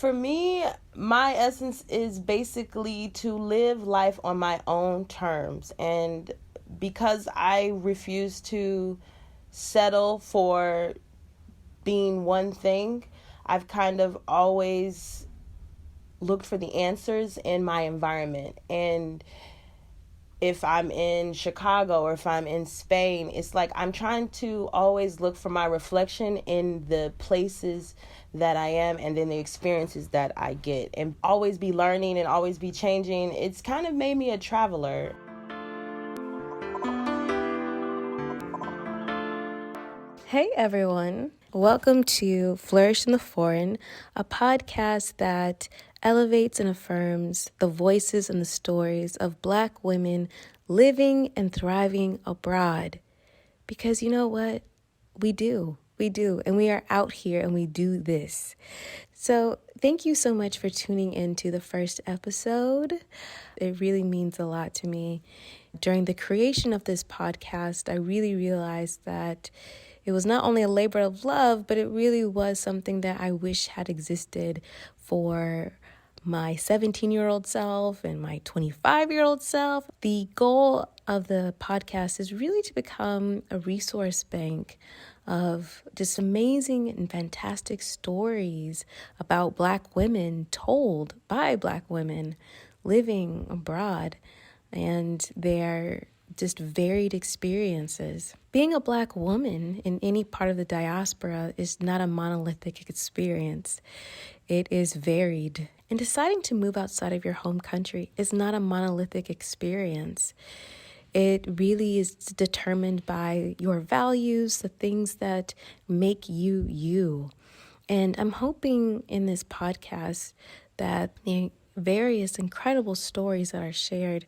For me, my essence is basically to live life on my own terms. And because I refuse to settle for being one thing, I've kind of always looked for the answers in my environment. And if I'm in Chicago or if I'm in Spain, it's like I'm trying to always look for my reflection in the places that I am and then the experiences that I get, and always be learning and always be changing. It's kind of made me a traveler. Hey everyone, welcome to Flourish in the Foreign, a podcast that elevates and affirms the voices and the stories of Black women living and thriving abroad. Because you know what? We do, and we are out here and we do this. So thank you so much for tuning in to the first episode. It really means a lot to me. During the creation of this podcast, I really realized that it was not only a labor of love, but it really was something that I wish had existed for my 17-year-old self and my 25-year-old self. The goal of the podcast is really to become a resource bank of just amazing and fantastic stories about Black women told by Black women living abroad and their just varied experiences. Being a Black woman in any part of the diaspora is not a monolithic experience. It is varied. And deciding to move outside of your home country is not a monolithic experience. It really is determined by your values, the things that make you you. And I'm hoping in this podcast that the various incredible stories that are shared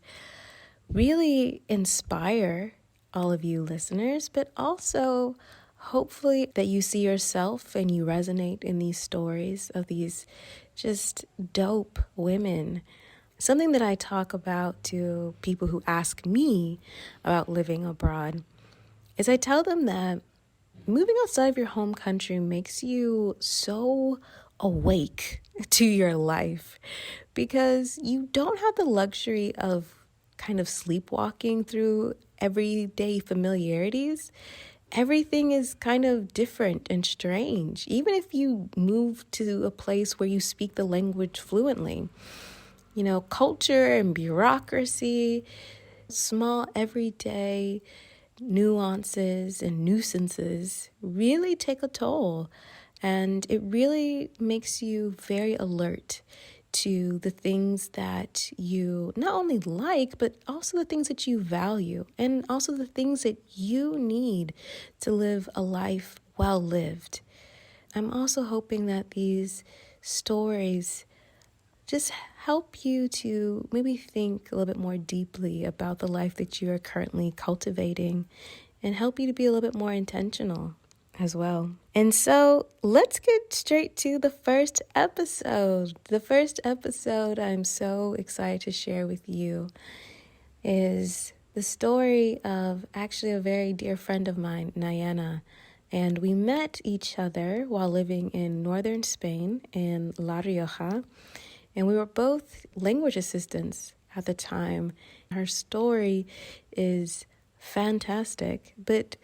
really inspire all of you listeners, but also hopefully that you see yourself and you resonate in these stories of these just dope women. Something that I talk about to people who ask me about living abroad is I tell them that moving outside of your home country makes you so awake to your life because you don't have the luxury of kind of sleepwalking through everyday familiarities. Everything is kind of different and strange, even if you move to a place where you speak the language fluently. You know, culture and bureaucracy, small everyday nuances and nuisances really take a toll. And it really makes you very alert to the things that you not only like, but also the things that you value, and also the things that you need to live a life well lived. I'm also hoping that these stories just help you to maybe think a little bit more deeply about the life that you are currently cultivating and help you to be a little bit more intentional as well. And so let's get straight to the first episode. The first episode I'm so excited to share with you is the story of actually a very dear friend of mine, Niana. And we met each other while living in northern Spain in La Rioja. And we were both language assistants at the time. Her story is fantastic, but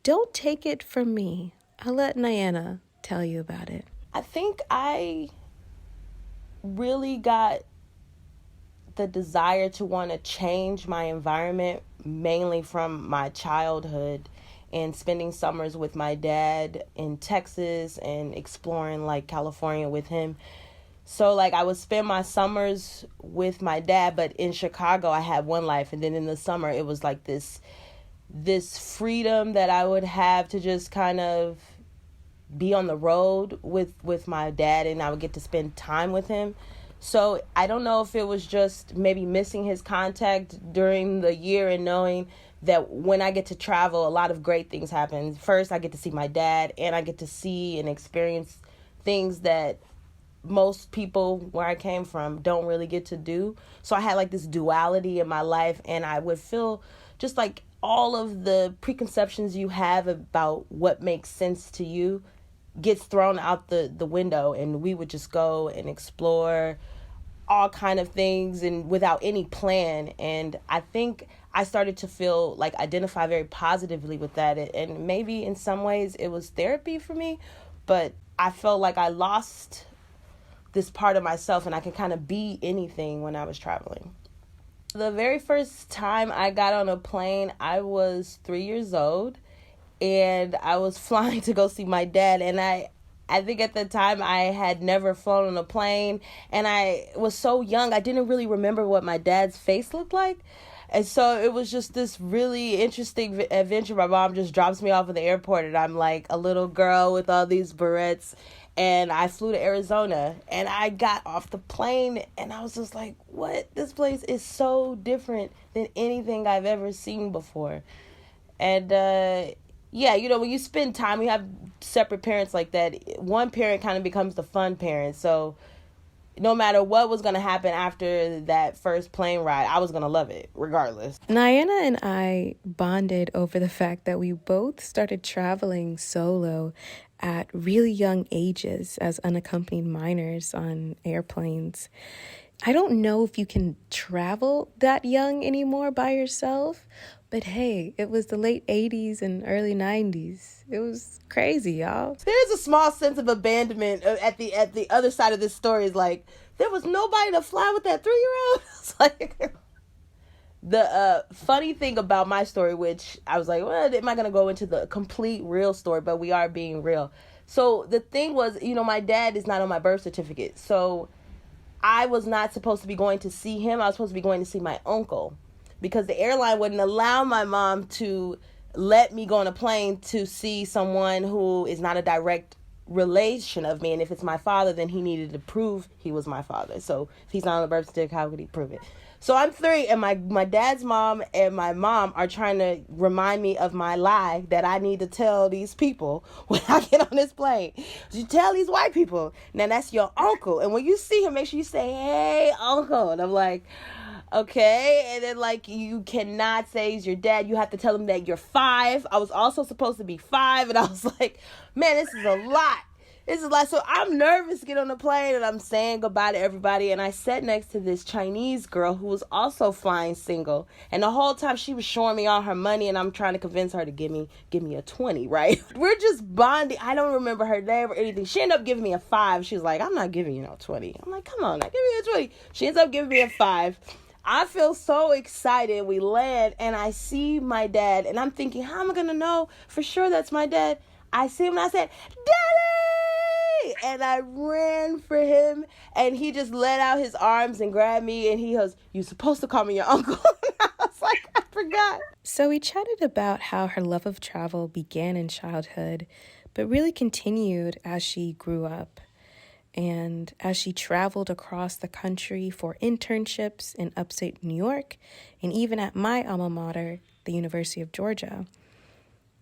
don't take it from me. I'll let Niana tell you about it. I think I really got the desire to want to change my environment mainly from my childhood and spending summers with my dad in Texas and exploring like California with him. So like I would spend my summers with my dad, but in Chicago I had one life, and then in the summer it was like this freedom that I would have to just kind of be on the road with my dad, and I would get to spend time with him. So I don't know if it was just maybe missing his contact during the year and knowing that when I get to travel, a lot of great things happen. First, I get to see my dad, and I get to see and experience things that most people where I came from don't really get to do. So I had like this duality in my life, and I would feel just like all of the preconceptions you have about what makes sense to you gets thrown out the window, and we would just go and explore all kind of things and without any plan. And I think I started to feel like identify very positively with that, and maybe in some ways it was therapy for me, but I felt like I lost this part of myself, and I could kind of be anything when I was traveling. The very first time I got on a plane, I was 3 years old, and I was flying to go see my dad. And I think at the time I had never flown on a plane, and I was so young, I didn't really remember what my dad's face looked like. And so it was just this really interesting adventure. My mom just drops me off at the airport, and I'm like a little girl with all these barrettes. And I flew to Arizona, and I got off the plane, and I was just like, what? This place is so different than anything I've ever seen before. And, yeah, you know, when you spend time, you have separate parents like that. One parent kind of becomes the fun parent. So no matter what was going to happen after that first plane ride, I was going to love it regardless. Niana and I bonded over the fact that we both started traveling solo at really young ages as unaccompanied minors on airplanes. I don't know if you can travel that young anymore by yourself, but hey, it was the late 80s and early 90s. It was crazy, y'all. There's a small sense of abandonment at the other side of this story. Is like, there was nobody to fly with that 3-year-old. It's like, the funny thing about my story, which I was like, well, am I going to go into the complete real story? But we are being real. So the thing was, you know, my dad is not on my birth certificate. So I was not supposed to be going to see him. I was supposed to be going to see my uncle, because the airline wouldn't allow my mom to let me go on a plane to see someone who is not a direct relation of me. And if it's my father, then he needed to prove he was my father. So if he's not on the birth certificate, how could he prove it? So I'm 3, and my dad's mom and my mom are trying to remind me of my lie that I need to tell these people when I get on this plane. You tell these white people, now that's your uncle. And when you see him, make sure you say, hey, uncle. And I'm like, okay. And then, like, you cannot say he's your dad. You have to tell him that you're 5. I was also supposed to be 5. And I was like, man, this is a lot. This is like, so I'm nervous to get on the plane, and I'm saying goodbye to everybody. And I sat next to this Chinese girl who was also flying single. And the whole time she was showing me all her money, and I'm trying to convince her to give me a 20, right? We're just bonding. I don't remember her name or anything. She ended up giving me a 5. She was like, I'm not giving you no 20. I'm like, come on, now, give me a 20. She ends up giving me a 5. I feel so excited. We land, and I see my dad, and I'm thinking, how am I going to know for sure that's my dad? I see him, and I said, Daddy! And I ran for him, and he just let out his arms and grabbed me, and he goes, you're supposed to call me your uncle. I was like, I forgot. So we chatted about how her love of travel began in childhood, but really continued as she grew up. And as she traveled across the country for internships in upstate New York, and even at my alma mater, the University of Georgia,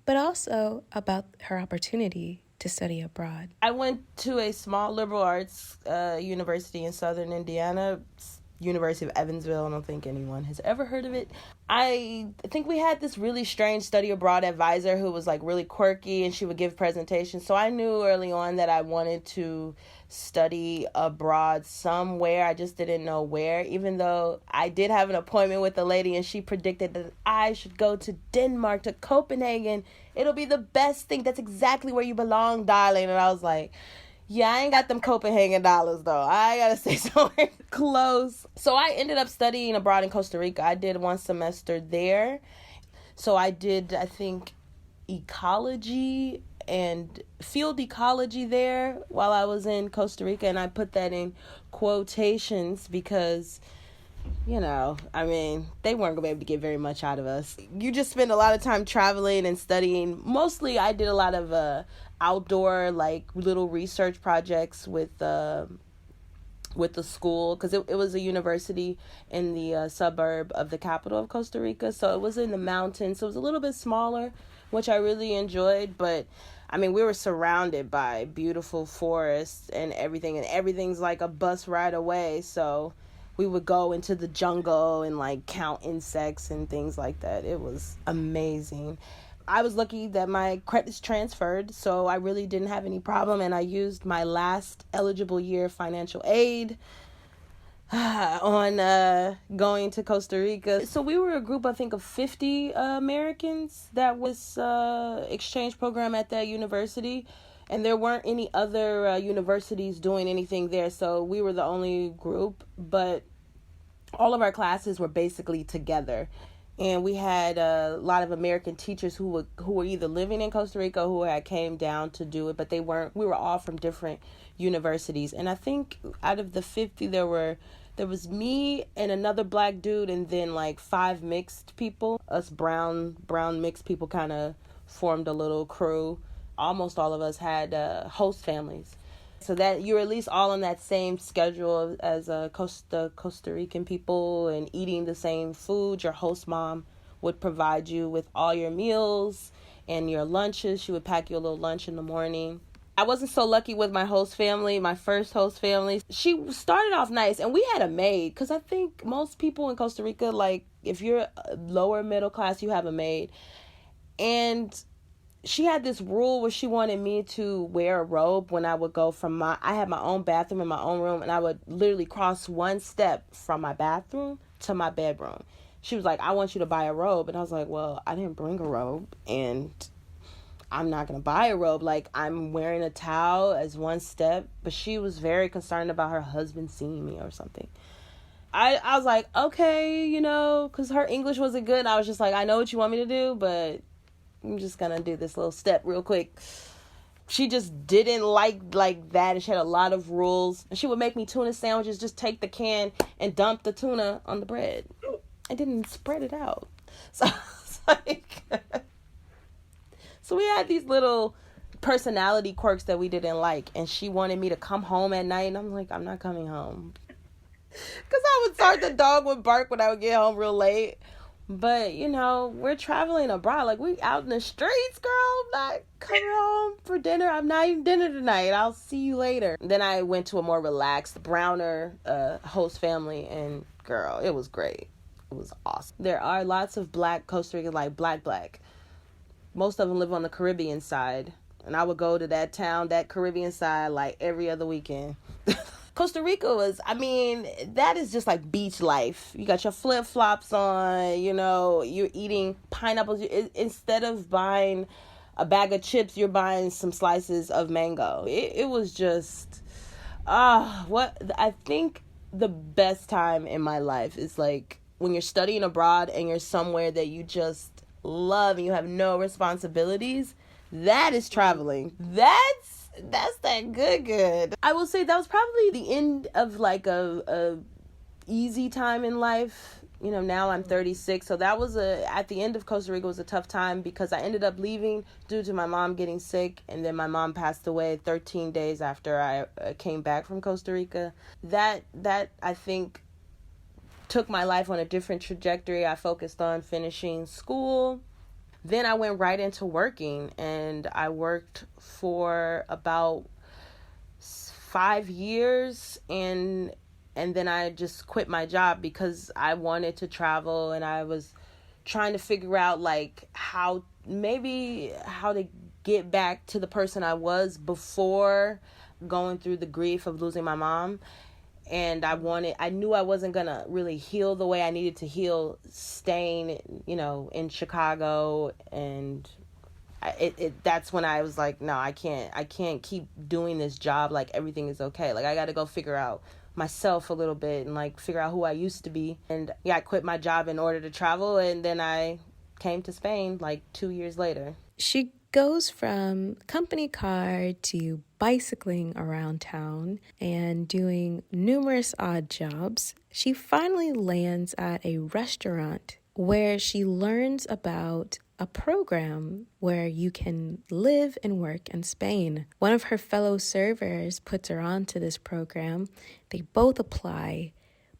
but also about her opportunity to study abroad. I went to a small liberal arts university in southern Indiana, University of Evansville. I don't think anyone has ever heard of it. I think we had this really strange study abroad advisor who was like really quirky, and she would give presentations. So I knew early on that I wanted to study abroad somewhere. I just didn't know where, even though I did have an appointment with a lady, and she predicted that I should go to Denmark, to Copenhagen. It'll be the best thing. That's exactly where you belong, darling. And I was like, yeah, I ain't got them Copenhagen dollars, though. I gotta stay somewhere close. So I ended up studying abroad in Costa Rica. I did 1 semester there. So I did, I think, ecology and field ecology there while I was in Costa Rica. And I put that in quotations because, you know, I mean, they weren't going to be able to get very much out of us. You just spend a lot of time traveling and studying. Mostly I did a lot of outdoor, like, little research projects with the school, because it was a university in the suburb of the capital of Costa Rica. So it was in the mountains. So it was a little bit smaller, which I really enjoyed. But I mean, we were surrounded by beautiful forests and everything's like a bus ride away. So we would go into the jungle and like count insects and things like that. It was amazing. I was lucky that my credits transferred, so I really didn't have any problem, and I used my last eligible year of financial aid on going to Costa Rica. So we were a group, I think, of 50 Americans that was exchange program at that university, and there weren't any other universities doing anything there, so we were the only group, but all of our classes were basically together. And we had a lot of American teachers who were either living in Costa Rica or who had came down to do it, but they weren't. We were all from different universities, and I think out of the 50, there was me and another black dude, and then like 5 mixed people. Us brown mixed people kind of formed a little crew. Almost all of us had host families. So that you're at least all on that same schedule as Costa Rican people and eating the same food. Your host mom would provide you with all your meals and your lunches. She would pack you a little lunch in the morning. I wasn't so lucky with my host family, my first host family. She started off nice, and we had a maid, because I think most people in Costa Rica, like if you're lower middle class, you have a maid. And she had this rule where she wanted me to wear a robe when I would go I had my own bathroom in my own room, and I would literally cross one step from my bathroom to my bedroom. She was like, I want you to buy a robe. And I was like, well, I didn't bring a robe, and I'm not going to buy a robe. Like, I'm wearing a towel as one step. But she was very concerned about her husband seeing me or something. I was like, okay, because her English wasn't good. And I was just like, I know what you want me to do, but I'm just gonna do this little step real quick. She just didn't like that, and she had a lot of rules. And she would make me tuna sandwiches, just take the can and dump the tuna on the bread. I didn't spread it out. So it's like so we had these little personality quirks that we didn't like, and she wanted me to come home at night, and I'm like, I'm not coming home. Because I would start, the dog would bark when I would get home real late. But, we're traveling abroad. Like, we out in the streets, girl. I'm not coming home for dinner. I'm not eating dinner tonight. I'll see you later. Then I went to a more relaxed, browner host family. And, girl, it was great. It was awesome. There are lots of black Costa Ricans, like black. Most of them live on the Caribbean side. And I would go to that town, that Caribbean side, like every other weekend. Costa Rica that is just like beach life. You got your flip-flops on, you're eating pineapples. Instead of buying a bag of chips, you're buying some slices of mango. It was just, I think the best time in my life is like when you're studying abroad and you're somewhere that you just love and you have no responsibilities. That is traveling. That's that good. I will say that was probably the end of like a easy time in life. Now I'm 36, so that was at the end of Costa Rica was a tough time because I ended up leaving due to my mom getting sick, and then my mom passed away 13 days after I came back from Costa Rica. That I think took my life on a different trajectory. I focused on finishing school. Then I went right into working, and I worked for about 5 years, and then I just quit my job because I wanted to travel, and I was trying to figure out like how to get back to the person I was before going through the grief of losing my mom. And I knew I wasn't going to really heal the way I needed to heal staying, in Chicago. And that's when I was like, no, I can't keep doing this job like everything is okay. Like, I got to go figure out myself a little bit and like figure out who I used to be. And yeah, I quit my job in order to travel. And then I came to Spain like 2 years later. She goes from company car to bicycling around town and doing numerous odd jobs. She finally lands at a restaurant where she learns about a program where you can live and work in Spain. One of her fellow servers puts her onto this program. They both apply,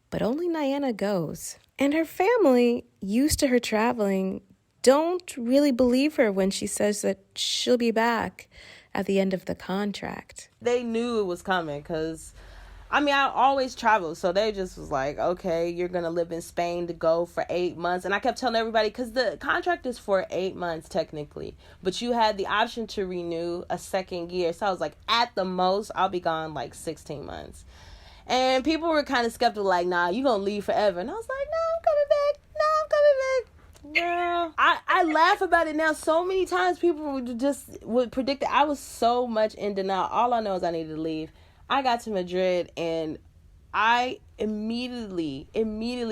but only Niana goes. And her family, used to her traveling, don't really believe her when she says that she'll be back at the end of the contract. They knew it was coming because I mean, I always travel, so they just was like, okay, you're gonna live in Spain to go for 8 months, and I kept telling everybody because the contract is for 8 months technically, but you had the option to renew a second year. So I was like, at the most, I'll be gone like 16 months, and people were kind of skeptical, like, nah, you gonna leave forever, and I was like, no, I'm coming back. No, I'm coming back. Girl, I laugh about it now. So many times people would predict it. I was so much in denial. All I know is I needed to leave. I got to Madrid and I immediately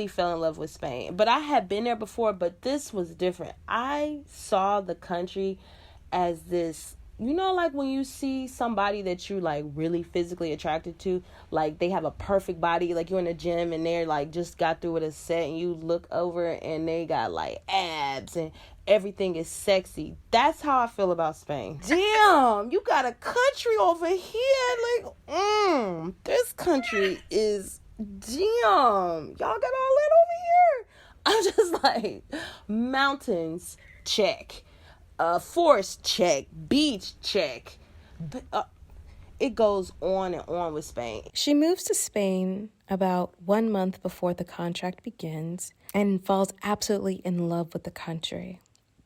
fell in love with Spain. But I had been there before, but this was different. I saw the country as this, like when you see somebody that you like really physically attracted to, like they have a perfect body, like you're in the gym and they're like just got through with a set and you look over and they got like abs and everything is sexy. That's how I feel about Spain. Damn, you got a country over here. Like, this country is, damn, y'all got all that over here. I'm just like, mountains, check. Forest, check. Beach, check. It goes on and on with Spain. She moves to Spain about 1 month before the contract begins and falls absolutely in love with the country,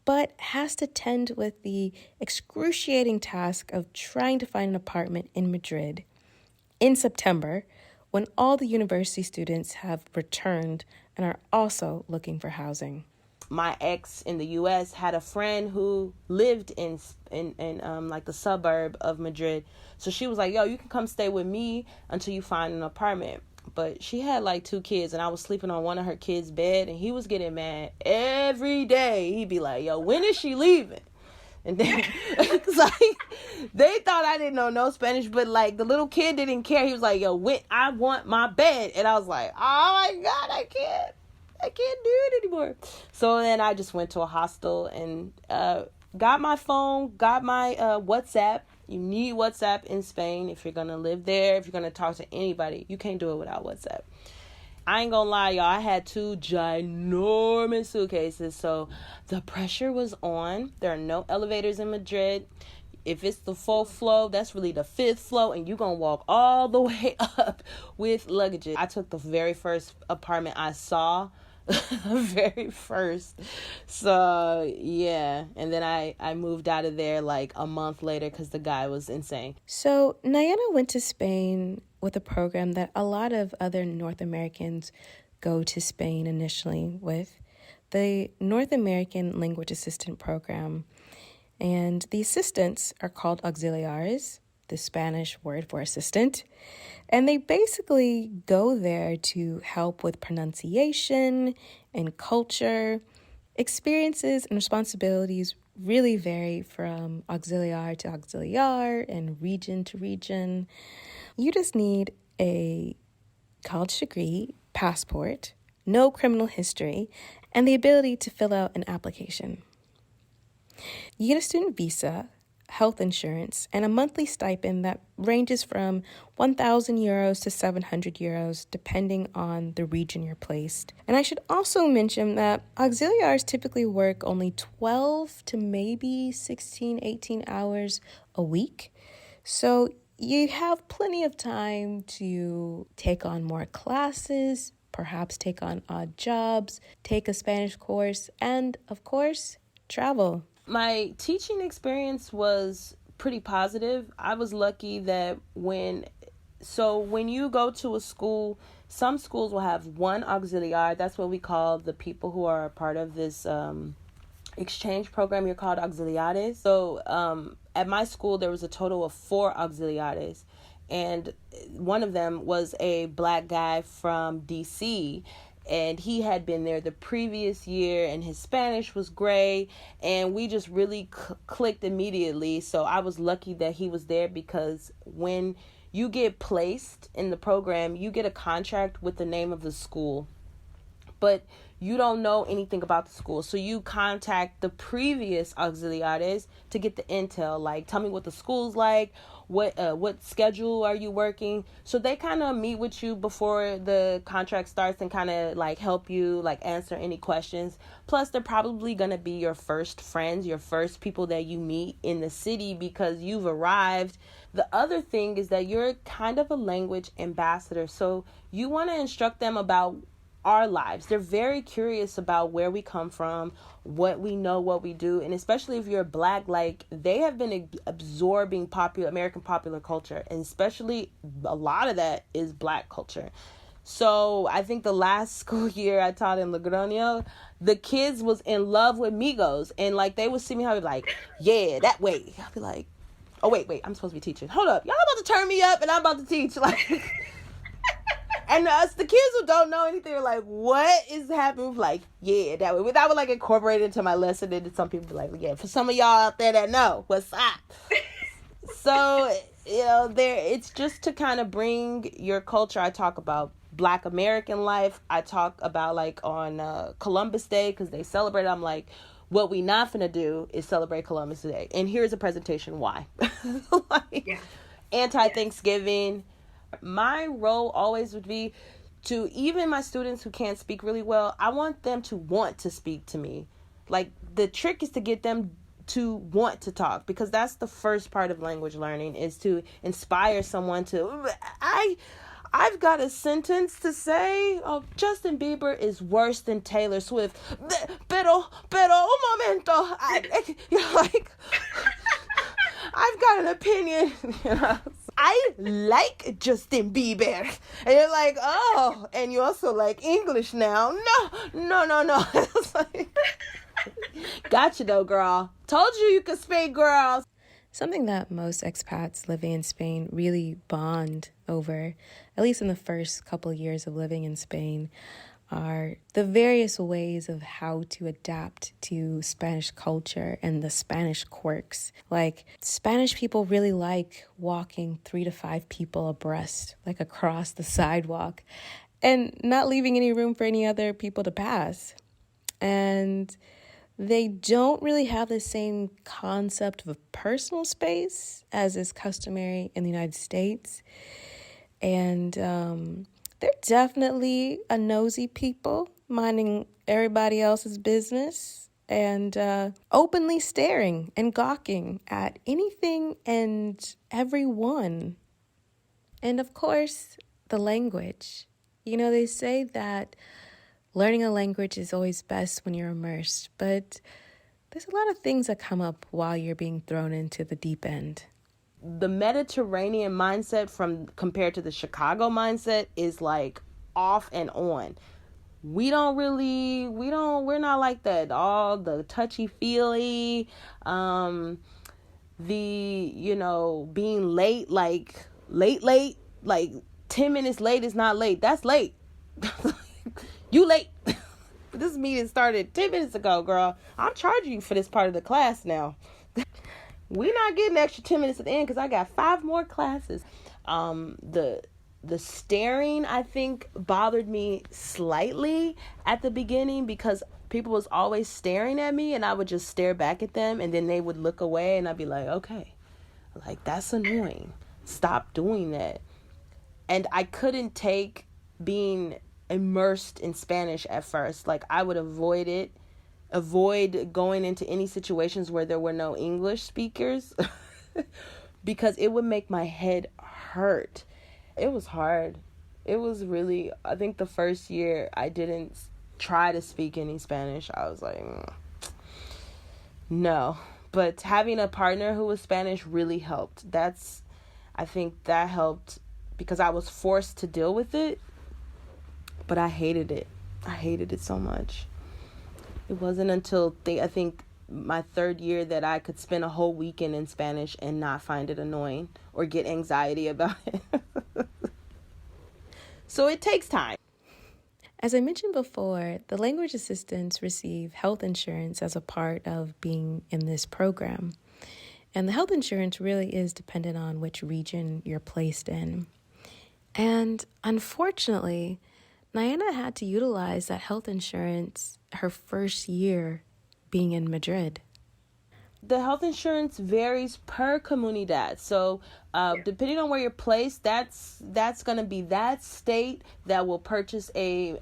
but has to tend with the excruciating task of trying to find an apartment in Madrid in September when all the university students have returned and are also looking for housing. My ex in the U.S. had a friend who lived in like the suburb of Madrid. So she was like, yo, you can come stay with me until you find an apartment. But she had like 2 kids and I was sleeping on one of her kids' bed and he was getting mad every day. He'd be like, yo, when is she leaving? And then it's like they thought I didn't know no Spanish, but like the little kid didn't care. He was like, yo, when I want my bed. And I was like, oh my God, I can't do it anymore. So then I just went to a hostel and got my phone, got my WhatsApp. You need WhatsApp in Spain if you're going to live there. If you're going to talk to anybody, you can't do it without WhatsApp. I ain't gonna lie, y'all. I had 2 ginormous suitcases, so the pressure was on. There are no elevators in Madrid. If it's the 4th floor, that's really the 5th floor, and you're gonna walk all the way up with luggages. I took the very first apartment I saw. Very first. So yeah, and then I moved out of there like a month later because the guy was insane. So Niana went to Spain with a program that a lot of other North Americans go to Spain initially with, the North American Language Assistant Program. And the assistants are called auxiliares, the Spanish word for assistant. And they basically go there to help with pronunciation and culture. Experiences and responsibilities really vary from auxiliar to auxiliar and region to region. You just need a college degree, passport, no criminal history, and the ability to fill out an application. You get a student visa, health insurance, and a monthly stipend that ranges from 1,000 euros to 700 euros, depending on the region you're placed. And I should also mention that auxiliaries typically work only 12 to maybe 16, 18 hours a week. So you have plenty of time to take on more classes, perhaps take on odd jobs, take a Spanish course, and of course, travel. My teaching experience was pretty positive. I was lucky that when you go to a school, some schools will have one auxiliar. That's what we call the people who are a part of this exchange program. You're called auxiliares. So at my school, there was a total of 4 auxiliares. And one of them was a black guy from D.C., and he had been there the previous year, and his Spanish was great, and we just really clicked immediately. So I was lucky that he was there, because when you get placed in the program, you get a contract with the name of the school, but you don't know anything about the school. So you contact the previous auxiliares to get the intel, like, tell me what the school's like, what schedule are you working? So they kind of meet with you before the contract starts and kind of like help you like answer any questions. Plus they're probably going to be your first friends, your first people that you meet in the city because you've arrived. The other thing is that you're kind of a language ambassador, so you want to instruct them about our lives. They're very curious about where we come from, what we know, what we do, and especially if you're Black, like they have been absorbing American popular culture, and especially a lot of that is Black culture. So I think the last school year I taught in Logroño, the kids was in love with Migos, and like they would see me, I'd be like, yeah, that way. I'd be like, oh wait, I'm supposed to be teaching. Hold up, y'all about to turn me up, and I'm about to teach, like. And us, the kids who don't know anything, are like, what is happening? Like, yeah, that way. That would like incorporate into my lesson. And some people be like, yeah, for some of y'all out there that know, what's up? So, it's just to kind of bring your culture. I talk about Black American life. I talk about like on Columbus Day, because they celebrate. I'm like, what we not finna do is celebrate Columbus Day. And here's a presentation why. Anti-Thanksgiving. My role always would be to, even my students who can't speak really well, I want them to want to speak to me. Like, the trick is to get them to want to talk, because that's the first part of language learning, is to inspire someone to, I've got a sentence to say. Oh, Justin Bieber is worse than Taylor Swift. Pero un momento. Like, I've got an opinion. I like Justin Bieber. And you're like, oh, and you also like English now. No. It's like, gotcha though, girl. Told you could speak, girl. Something that most expats living in Spain really bond over, at least in the first couple of years of living in Spain, are the various ways of how to adapt to Spanish culture and the Spanish quirks. Like, Spanish people really like walking 3 to 5 people abreast, like across the sidewalk, and not leaving any room for any other people to pass. And they don't really have the same concept of a personal space as is customary in the United States. And they're definitely a nosy people, minding everybody else's business and openly staring and gawking at anything and everyone. And of course, the language. They say that learning a language is always best when you're immersed, but there's a lot of things that come up while you're being thrown into the deep end. The Mediterranean mindset compared to the Chicago mindset is like off and on. We're not like that. All the touchy-feely, being late, like late, like 10 minutes late is not late. That's late. You late. This meeting started 10 minutes ago, girl. I'm charging you for this part of the class now. We're not getting extra 10 minutes at the end because I got 5 more classes. The staring, I think, bothered me slightly at the beginning because people was always staring at me and I would just stare back at them and then they would look away and I'd be like, okay, like, that's annoying. Stop doing that. And I couldn't take being immersed in Spanish at first. Like, I would avoid going into any situations where there were no English speakers because it would make my head hurt. It was hard. It was really, I think the first year I didn't try to speak any Spanish. I was like, no. But having a partner who was Spanish really helped. I think that helped because I was forced to deal with it, but I hated it. I hated it so much. It wasn't until I think my 3rd year that I could spend a whole weekend in Spanish and not find it annoying or get anxiety about it. So it takes time. As I mentioned before, the language assistants receive health insurance as a part of being in this program. And the health insurance really is dependent on which region you're placed in. And unfortunately, Niana had to utilize that health insurance her first year being in Madrid. the health insurance varies per comunidad. So depending on where you're placed, that's going to be that state that will purchase a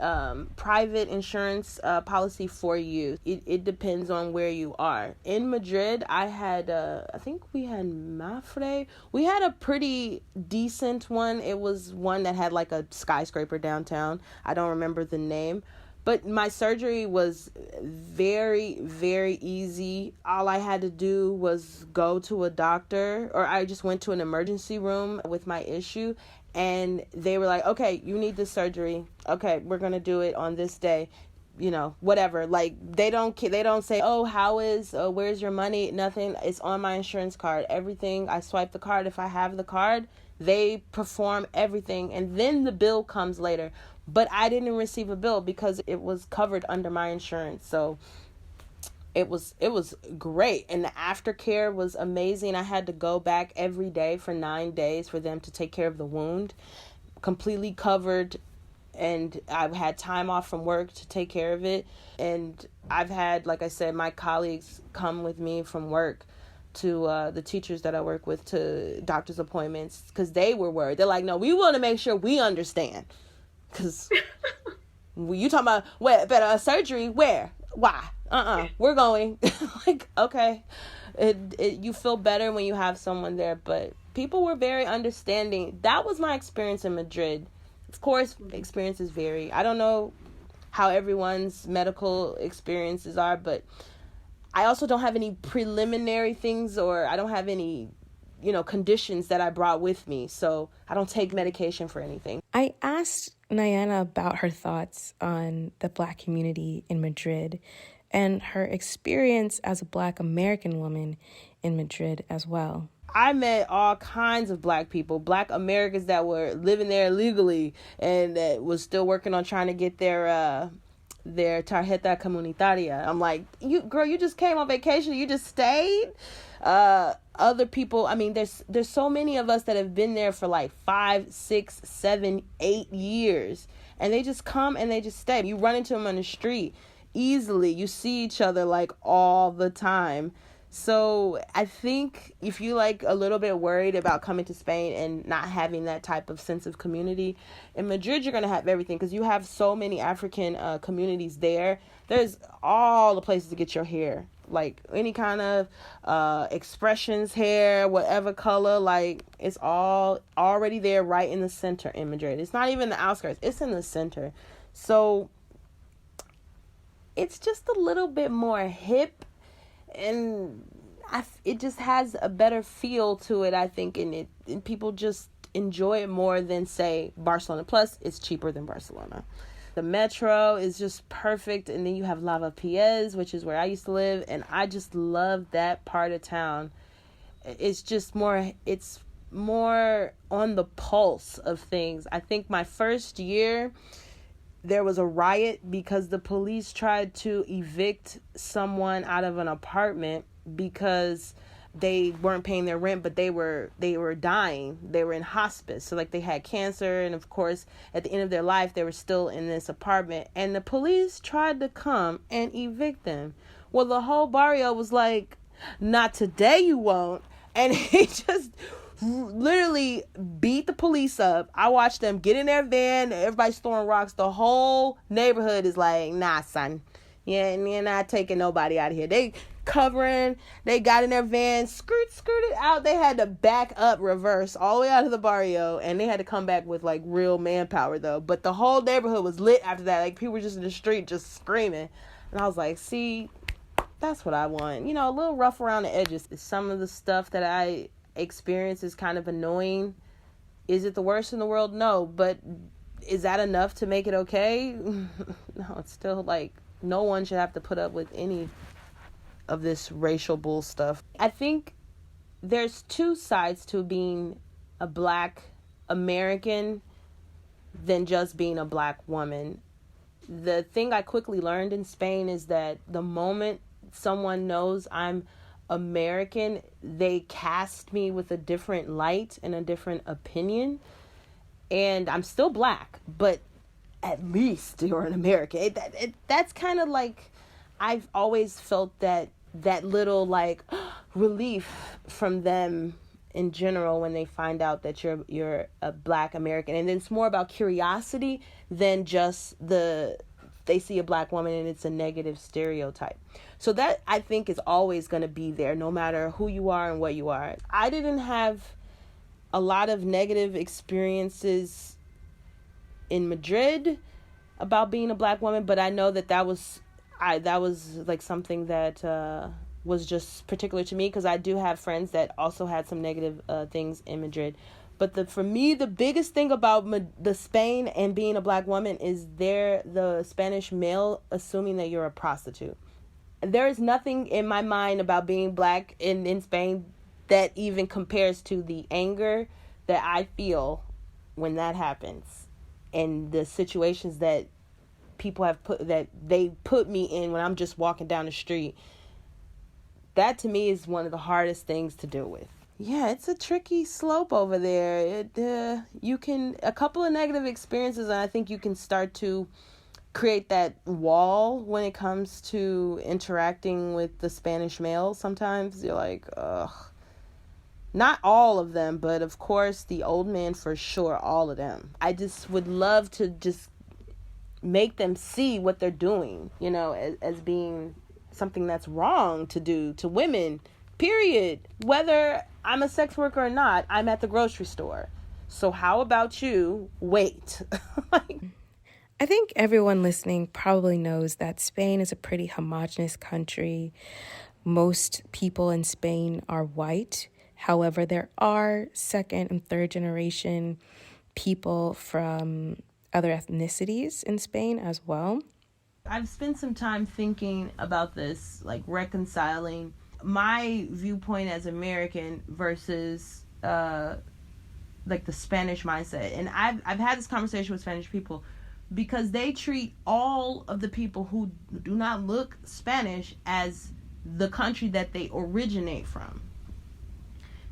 private insurance policy for you. It depends on where you are. In Madrid, I had, I think we had Mafre. We had a pretty decent one. It was one that had like a skyscraper downtown. I don't remember the name. But my surgery was very, very easy. All I had to do was go to a doctor, or I just went to an emergency room with my issue, and they were like, okay, you need this surgery. Okay, we're going to do it on this day. You know, whatever. Like, they don't say, oh, where's your money? Nothing. It's on my insurance card. Everything. I swipe the card. If I have the card, they perform everything, and then the bill comes later. But I didn't receive a bill because it was covered under my insurance. So it was great. And the aftercare was amazing. I had to go back every day for 9 days for them to take care of the wound. Completely covered. And I've had time off from work to take care of it. And I've had, like I said, my colleagues come with me from work to the teachers that I work with to doctor's appointments because they were worried. They're like, no, we want to make sure we understand. Because you talking about better surgery? Where? Why? We're going. Like, okay. You feel better when you have someone there, but people were very understanding. That was my experience in Madrid. Of course, experiences vary. I don't know how everyone's medical experiences are, but I also don't have any preliminary things, or I don't have any conditions that I brought with me. So I don't take medication for anything. I asked Niana about her thoughts on the Black community in Madrid and her experience as a Black American woman in Madrid as well. I met all kinds of Black people, Black Americans that were living there legally and that was still working on trying to get their tarjeta comunitaria. I'm like, you just came on vacation, you just stayed? Other people, I mean, there's so many of us that have been there for like 5, 6, 7, 8 years, and they just come and they just stay. You run into them on the street easily. You see each other like all the time. So I think if you like a little bit worried about coming to Spain and not having that type of sense of community, in Madrid you're going to have everything because you have so many African communities there. There's all the places to get your hair, like any kind of expressions hair, whatever color, like it's all already there right in the center in Madrid. It's not even the outskirts, it's in the center. So it's just a little bit more hip, and it just has a better feel to it, I think, and people just enjoy it more than, say, Barcelona. Plus, it's cheaper than Barcelona. The metro is just perfect, and then you have Lavapiés, which is where I used to live, and I just love that part of town. It's more on the pulse of things. I think my first year, there was a riot because the police tried to evict someone out of an apartment because they weren't paying their rent, but they were dying. They were in hospice. So like they had cancer, and of course at the end of their life they were still in this apartment, and the police tried to come and evict them. Well, the whole barrio was like, not today you won't. And he just literally beat the police up. I watched them get in their van, everybody's throwing rocks. The whole neighborhood is like, nah, son, you're not taking nobody out of here. They covering, they got in their van, skirted out. They had to back up, reverse all the way out of the barrio, and they had to come back with like real manpower though. But the whole neighborhood was lit after that. Like people were just in the street just screaming, and I was like, see, that's what I want. A little rough around the edges. Some of the stuff that I experience is kind of annoying. Is it the worst in the world? No, but is that enough to make it okay? No, it's still like no one should have to put up with any of this racial bull stuff. I think there's two sides to being a Black American than just being a Black woman. The thing I quickly learned in Spain is that the moment someone knows I'm American, they cast me with a different light and a different opinion. And I'm still Black, but at least you're an American. That's kind of like, I've always felt that that little like relief from them in general when they find out that you're a Black American. And it's more about curiosity than just they see a Black woman and it's a negative stereotype. So that, I think, is always going to be there no matter who you are and what you are. I didn't have a lot of negative experiences in Madrid about being a Black woman, but I know that was like something that was just particular to me, because I do have friends that also had some negative things in Madrid. But for me, the biggest thing about the Spain and being a Black woman is the Spanish male assuming that you're a prostitute. There is nothing in my mind about being Black in Spain that even compares to the anger that I feel when that happens, and the situations that they put me in when I'm just walking down the street. That to me is one of the hardest things to deal with. Yeah, it's a tricky slope over there. You can, a couple of negative experiences, and I think you can start to create that wall when it comes to interacting with the Spanish male. Sometimes you're like, ugh. Not all of them, but of course the old men for sure, all of them. I just would love to just make them see what they're doing, as being something that's wrong to do to women, period. Whether I'm a sex worker or not, I'm at the grocery store. So how about you wait? I think everyone listening probably knows that Spain is a pretty homogenous country. Most people in Spain are white. However, there are second and third generation people from other ethnicities in Spain as well. I've spent some time thinking about this, like reconciling my viewpoint as American versus like the Spanish mindset. And I've had this conversation with Spanish people, because they treat all of the people who do not look Spanish as the country that they originate from.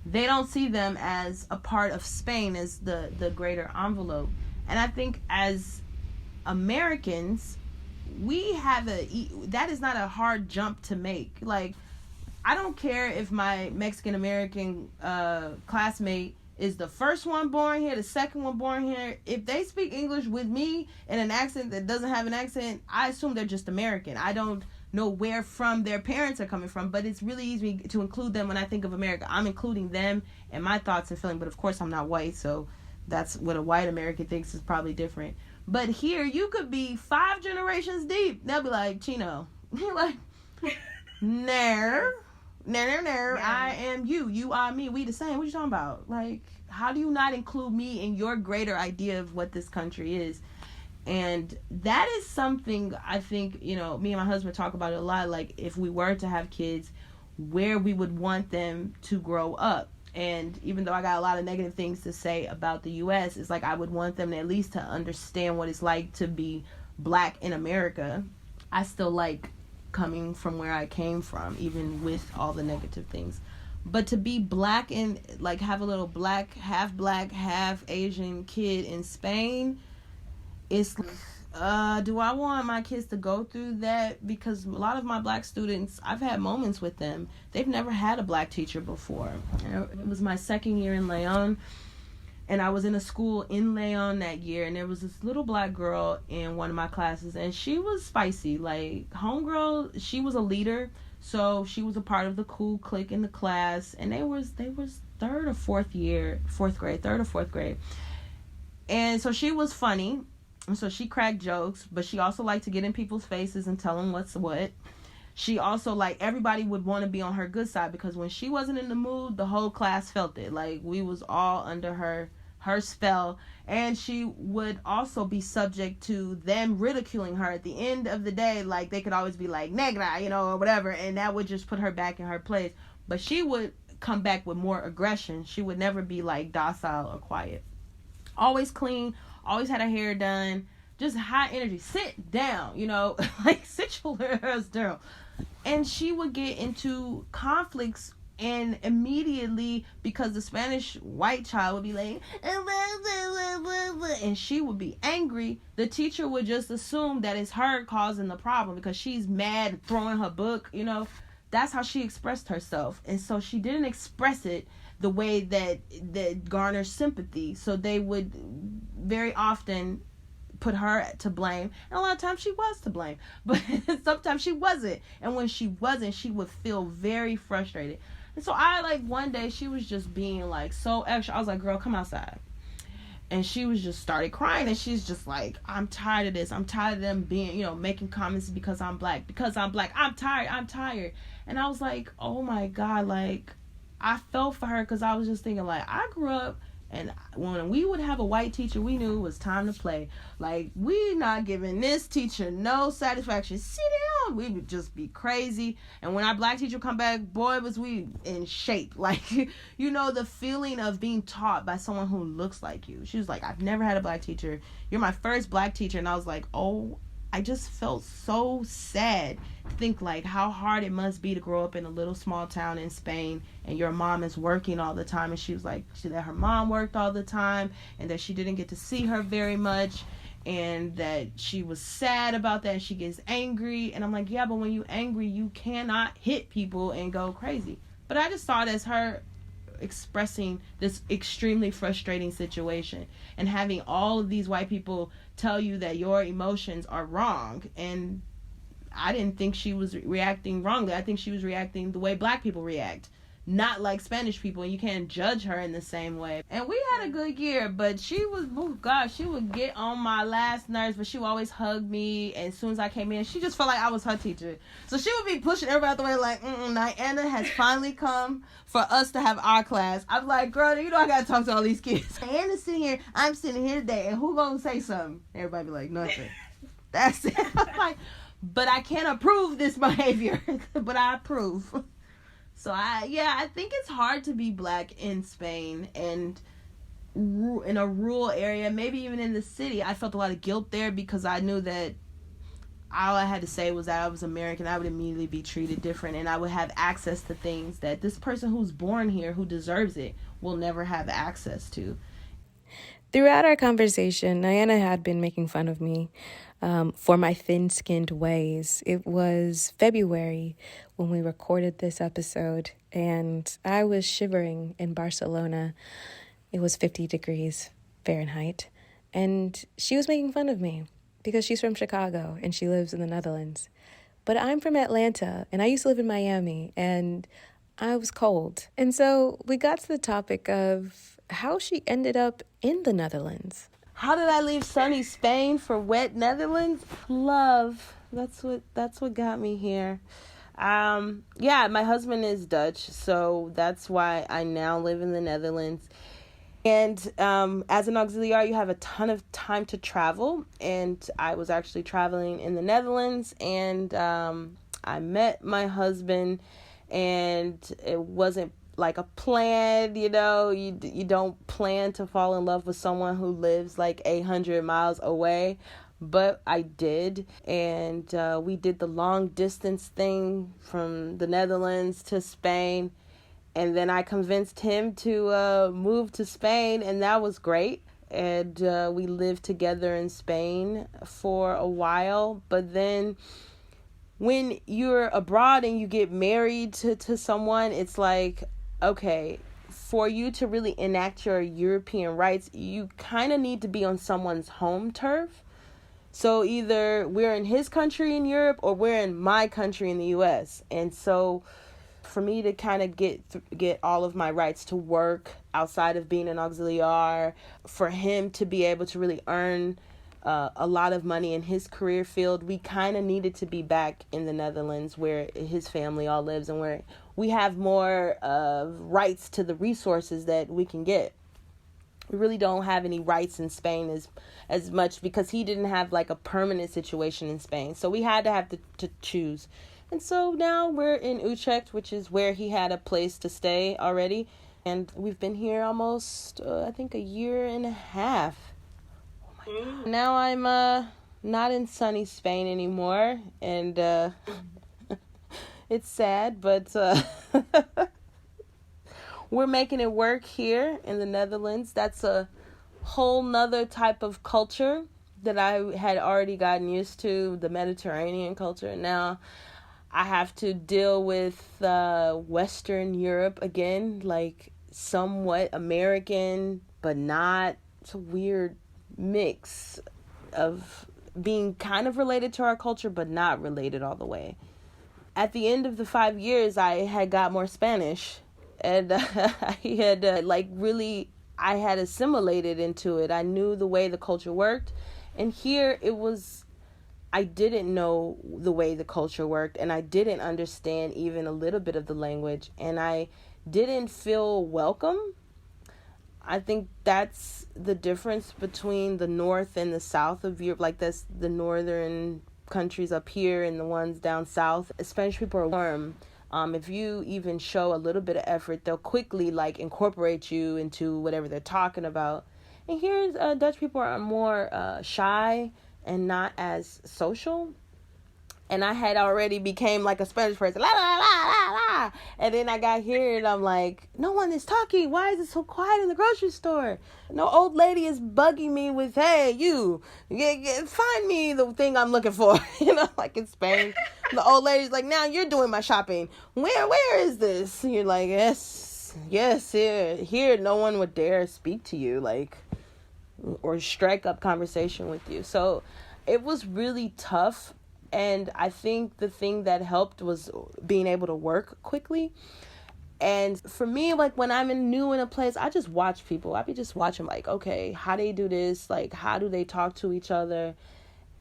They don't see them as a part of Spain, as the greater envelope. And I think as Americans, we have that is not a hard jump to make. Like, I don't care if my Mexican American classmate is the first one born here, the second one born here. If they speak English with me in an accent that doesn't have an accent, I assume they're just American. I don't know where from their parents are coming from, but it's really easy to include them when I think of America. I'm including them and my thoughts and feelings, but of course I'm not white, so that's what a white American thinks is probably different. But here, you could be 5 generations deep. They'll be like, Chino. You're like, no, I am you. You are me. We the same. What you talking about? Like, how do you not include me in your greater idea of what this country is? And that is something I think, me and my husband talk about it a lot. Like, if we were to have kids, where we would want them to grow up. And even though I got a lot of negative things to say about the U.S., it's like I would want them to at least to understand what it's like to be Black in America. I still like coming from where I came from, even with all the negative things. But to be Black and like have a little Black, half Asian kid in Spain, it's do I want my kids to go through that? Because a lot of my Black students, I've had moments with them. They've never had a Black teacher before. It was my second year in Leon, and I was in a school in Leon that year, and there was this little Black girl in one of my classes, and she was spicy. Like, homegirl, she was a leader, so she was a part of the cool clique in the class, and they was third or fourth grade. And so she was funny. And so she cracked jokes, but she also liked to get in people's faces and tell them what's what. She also, like, everybody would want to be on her good side, because when she wasn't in the mood, the whole class felt it. Like, we was all under her spell. And she would also be subject to them ridiculing her at the end of the day. Like, they could always be like, negra, or whatever. And that would just put her back in her place. But she would come back with more aggression. She would never be, like, docile or quiet. Always clean. Always had her hair done, just high energy. Sit down, like, sit your ass down. And she would get into conflicts, and immediately, because the Spanish white child would be like, and she would be angry, the teacher would just assume that it's her causing the problem because she's mad, throwing her book, that's how she expressed herself. And so she didn't express it the way that garners sympathy. So they would very often put her to blame, and a lot of times she was to blame, but sometimes she wasn't. And when she wasn't, she would feel very frustrated. And so I, like, one day she was just being like so extra. I was like, girl, come outside. And she was just started crying, and she's just like, I'm tired of this. I'm tired of them being, making comments because I'm black. I'm tired. And I was like, oh my God, like, I felt for her, because I was just thinking, like, I grew up, and when we would have a white teacher, we knew it was time to play. Like, we not giving this teacher no satisfaction. Sit down. We would just be crazy. And when our black teacher come back, boy, was we in shape. Like, the feeling of being taught by someone who looks like you. She was like, I've never had a black teacher. You're my first black teacher. And I was like, oh, I just felt so sad to think, like, how hard it must be to grow up in a little small town in Spain, and your mom is working all the time. And she was like, that her mom worked all the time, and that she didn't get to see her very much, and that she was sad about that, and she gets angry. And I'm like, yeah, but when you angry, you cannot hit people and go crazy. But I just saw it as her expressing this extremely frustrating situation, and having all of these white people tell you that your emotions are wrong. And I didn't think she was reacting wrongly. I think she was reacting the way black people react, not like Spanish people, and you can't judge her in the same way. And we had a good year, but she was, oh gosh, she would get on my last nerves, but she would always hug me. And as soon as I came in, she just felt like I was her teacher. So she would be pushing everybody out the way, like, Niana has finally come for us to have our class. I'm like, girl, I gotta talk to all these kids. Niana's sitting here, I'm sitting here today, and who gonna say something? Everybody be like, nothing. That's it. I'm like, but I can't approve this behavior, but I approve. So I think it's hard to be black in Spain, and in a rural area, maybe even in the city. I felt a lot of guilt there, because I knew that all I had to say was that I was American. I would immediately be treated different, and I would have access to things that this person who's born here, who deserves it, will never have access to. Throughout our conversation, Niana had been making fun of me for my thin-skinned ways. It was February when we recorded this episode, and I was shivering in Barcelona. It was 50 degrees Fahrenheit, and she was making fun of me because she's from Chicago and she lives in the Netherlands. But I'm from Atlanta, and I used to live in Miami, and I was cold. And so we got to the topic of how she ended up in the Netherlands. How did I leave sunny Spain for wet Netherlands? Love. That's what got me here. My husband is Dutch, so that's why I now live in the Netherlands. And as an auxiliary, you have a ton of time to travel. And I was actually traveling in the Netherlands, and I met my husband, and it wasn't like a plan, you don't plan to fall in love with someone who lives like 800 miles away, but I did. And we did the long distance thing from the Netherlands to Spain, and then I convinced him to move to Spain, and that was great. And we lived together in Spain for a while. But then when you're abroad and you get married to someone, it's like, okay, for you to really enact your European rights, you kind of need to be on someone's home turf. So either we're in his country in Europe, or we're in my country in the U.S. And so for me to kind of get all of my rights to work outside of being an auxiliar, for him to be able to really earn a lot of money in his career field, we kind of needed to be back in the Netherlands where his family all lives, and where we have more rights to the resources that we can get. We really don't have any rights in Spain as much, because he didn't have like a permanent situation in Spain. So we had to have to choose. And so now we're in Utrecht, which is where he had a place to stay already. And we've been here almost, I think, a year and a half. Now I'm not in sunny Spain anymore, and it's sad, but we're making it work here in the Netherlands. That's a whole nother type of culture that I had already gotten used to, the Mediterranean culture. Now I have to deal with Western Europe again, like somewhat American, but not. It's a weird mix of being kind of related to our culture, but not related all the way. At the end of the 5 years, I had got more Spanish, and I had I had assimilated into it. I knew the way the culture worked, and here it was, I didn't know the way the culture worked, and I didn't understand even a little bit of the language, and I didn't feel welcome. I think that's the difference between the north and the south of Europe. Like, that's the northern countries up here and the ones down south. Spanish people are warm. If you even show a little bit of effort, they'll quickly like incorporate you into whatever they're talking about. And here, Dutch people are more shy and not as social. And I had already became like a Spanish person, la la la la la. And then I got here and I'm like, no one is talking. Why is it so quiet in the grocery store? No old lady is bugging me with, hey, you, find me the thing I'm looking for. Like in Spain, the old lady's like, now you're doing my shopping. Where is this? And you're like, yes, here. No one would dare speak to you, like, or strike up conversation with you. So it was really tough. And I think the thing that helped was being able to work quickly. And for me, like, when I'm new in a place, I just watch people. I be just watching, like, okay, how they do this? Like, how do they talk to each other?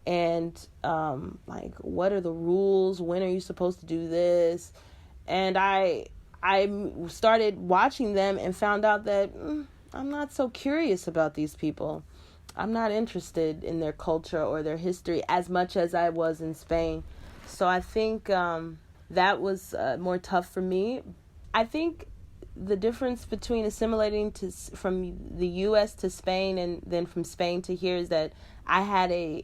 And, like, what are the rules? When are you supposed to do this? And I started watching them and found out that I'm not so curious about these people. I'm not interested in their culture or their history as much as I was in Spain. So I think that was more tough for me. I think the difference between assimilating from the U.S. to Spain and then from Spain to here is that I had a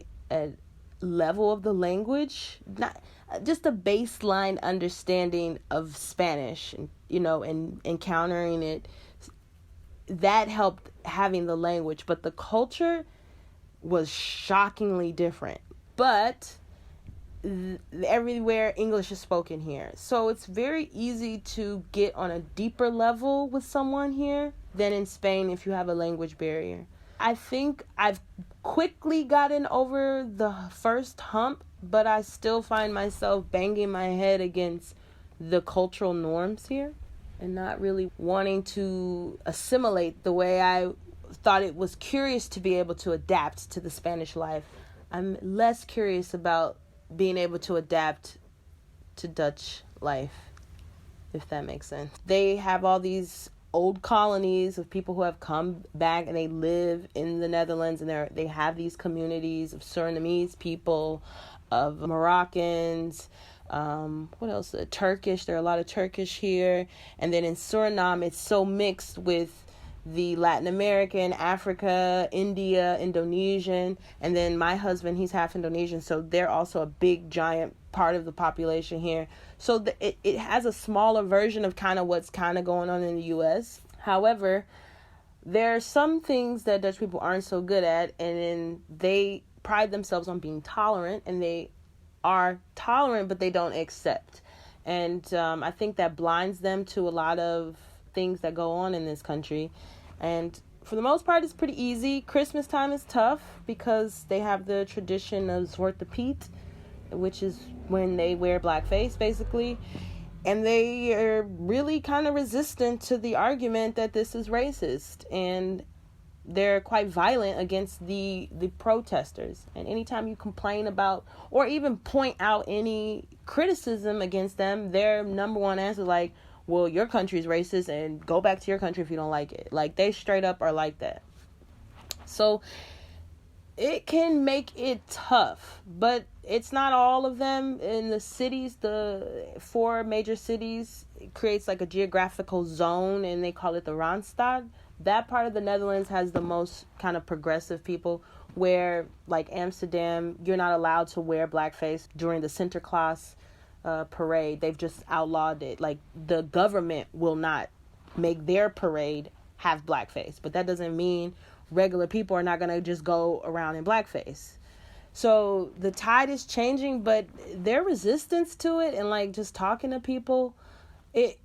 level of the language, not just a baseline understanding of Spanish, and encountering it. That helped having the language, but the culture was shockingly different. But everywhere English is spoken here. So it's very easy to get on a deeper level with someone here than in Spain if you have a language barrier. I think I've quickly gotten over the first hump, but I still find myself banging my head against the cultural norms here and not really wanting to assimilate the way I thought it was curious to be able to adapt to the Spanish life. I'm less curious about being able to adapt to Dutch life, if that makes sense. They have all these old colonies of people who have come back and they live in the Netherlands, and they have these communities of Surinamese people, of Moroccans, what else? Turkish. There are a lot of Turkish here. And then in Suriname, it's so mixed with the Latin American, Africa, India, Indonesian. And then my husband, he's half Indonesian, so they're also a big, giant part of the population here. So it has a smaller version of kind of what's kind of going on in the U.S. However, there are some things that Dutch people aren't so good at, and then they pride themselves on being tolerant, and they are tolerant, but they don't accept. And I think that blinds them to a lot of things that go on in this country. And for the most part, it's pretty easy. Christmas time is tough because they have the tradition of Zwarte Piet, which is when they wear blackface, basically. And they are really kind of resistant to the argument that this is racist. And they're quite violent against the protesters. And anytime you complain about or even point out any criticism against them, their number one answer is like, well, your country's racist and go back to your country if you don't like it. Like, they straight up are like that. So it can make it tough, but it's not all of them. In the cities, the 4 major cities, it creates like a geographical zone, and they call it the Randstad. That part of the Netherlands has the most kind of progressive people, where, like Amsterdam, you're not allowed to wear blackface during the Sinterklaas parade. They've just outlawed it. Like, the government will not make their parade have blackface, but that doesn't mean regular people are not going to just go around in blackface. So the tide is changing, but their resistance to it, and like just talking to people, it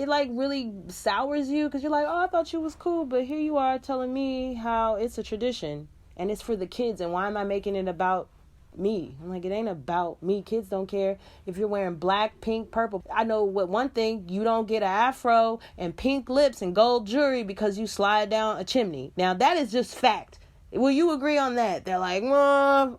like really sours you, because you're like, oh, I thought you was cool, but here you are telling me how it's a tradition and it's for the kids, and why am I making it about me? I'm like, it ain't about me. Kids don't care if you're wearing black, pink, purple. I know what one thing: you don't get an afro and pink lips and gold jewelry because you slide down a chimney. Now that is just fact. Will you agree on that? They're like, Mom.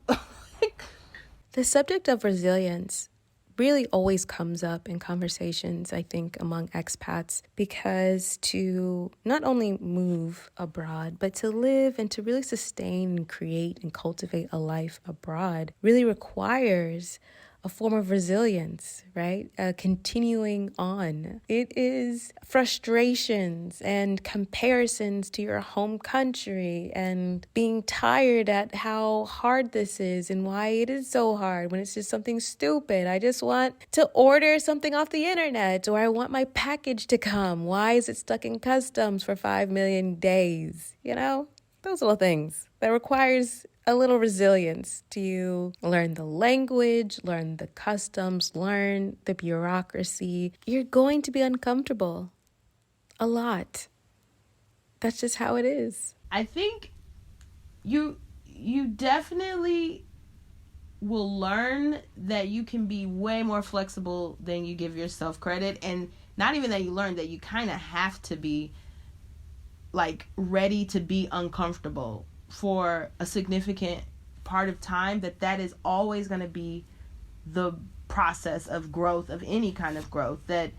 The subject of resilience really always comes up in conversations, I think, among expats, because to not only move abroad, but to live and to really sustain and create and cultivate a life abroad really requires a form of resilience, right? Continuing on. It is frustrations and comparisons to your home country and being tired at how hard this is and why it is so hard when it's just something stupid. I just want to order something off the internet, or I want my package to come. Why is it stuck in customs for 5 million days? You know, those little things that requires a little resilience. Do you learn the language, learn the customs, learn the bureaucracy? You're going to be uncomfortable a lot. That's just how it is. I think you definitely will learn that you can be way more flexible than you give yourself credit. And not even that you learn, that you kind of have to be like ready to be uncomfortable for a significant part of time. That is always going to be the process of growth, of any kind of growth, that